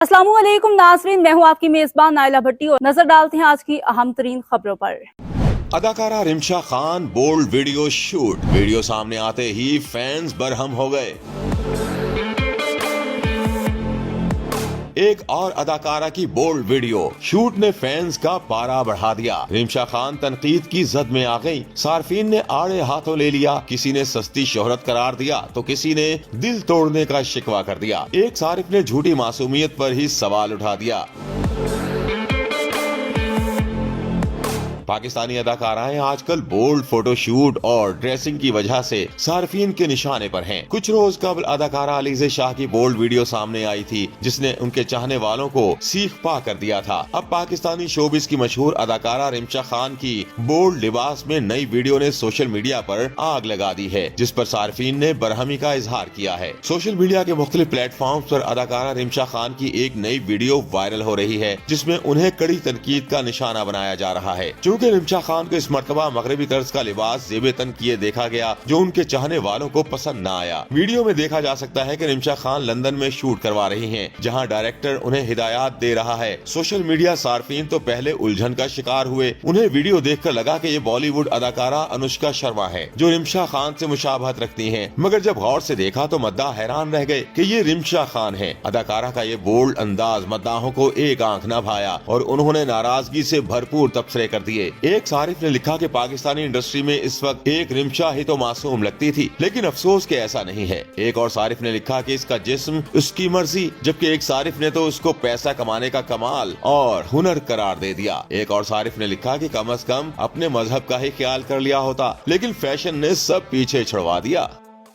अस्सलाम वालेकुम नाज़रीन, मैं हूँ आपकी मेजबान नाइला भट्टी और नजर डालते हैं आज की अहम तरीन खबरों पर। अदाकारा Rimsha Khan bold video shoot. Video सामने आते ही फैंस बरहम हो गए। एक और अदाकारा की बोल्ड वीडियो शूट ने फैंस का पारा बढ़ा दिया। रिमशा खान तनकीद की जद में आ गई। सार्फिन ने आड़े हाथों ले लिया। किसी ने सस्ती शोहरत करार दिया तो किसी ने दिल तोड़ने का शिकवा कर दिया। एक सारिफ ने झूठी मासूमियत पर ही सवाल उठा दिया। पाकिस्तानी अदाकाराएं आजकल बोल्ड फोटोशूट और ड्रेसिंग की वजह से सार्फिन के निशाने पर हैं। कुछ रोज कबल अदाकारा अलीज़े शाह की बोल्ड वीडियो सामने आई थी जिसने उनके चाहने वालों को सीख पा कर दिया था। अब पाकिस्तानी शोबिस की मशहूर अदाकारा रिमशा खान की बोल्ड लिबास में नई वीडियो ने सोशल मीडिया पर आग लगा दी है, जिस पर सार्फिन ने बरहमी का इजहार किया है। सोशल मीडिया के मुख्तलिफ प्लेटफॉर्म पर अदाकारा रिमशा खान की एक नई वीडियो वायरल हो रही है जिसमें उन्हें कड़ी तनकीद का निशाना बनाया जा रहा है। कि रिमशा खान को इस मर्तबा मगरबी तर्ज का लिबास जेबे तन किए देखा गया जो उनके चाहने वालों को पसंद न आया। वीडियो में देखा जा सकता है कि रिमशा खान लंदन में शूट करवा रही हैं, जहां डायरेक्टर उन्हें हिदायत दे रहा है। सोशल मीडिया सार्फिन तो पहले उलझन का शिकार हुए। उन्हें वीडियो देखकर लगा कि ये बॉलीवुड अदाकारा अनुष्का शर्मा है जो रिमशा खान से मुशाबहत रखती हैं, मगर जब गौर से देखा तो मद्दाह हैरान रह गए कि ये रिमशा खान है। अदाकारा का ये बोल्ड अंदाज मद्दाहों को एक आंख न भाया और उन्होंने नाराजगी से भरपूर तबसरे कर दिए। एक सारिफ ने लिखा कि पाकिस्तानी इंडस्ट्री में इस वक्त एक रिमशा ही तो मासूम लगती थी, लेकिन अफसोस कि ऐसा नहीं है। एक और सारिफ ने लिखा कि इसका जिस्म उसकी मर्जी, जबकि एक सारिफ ने तो उसको पैसा कमाने का कमाल और हुनर करार दे दिया। एक और सारिफ ने लिखा कि कम से कम अपने मजहब का ही ख्याल कर लिया होता, लेकिन फैशन ने सब पीछे छुड़वा दिया।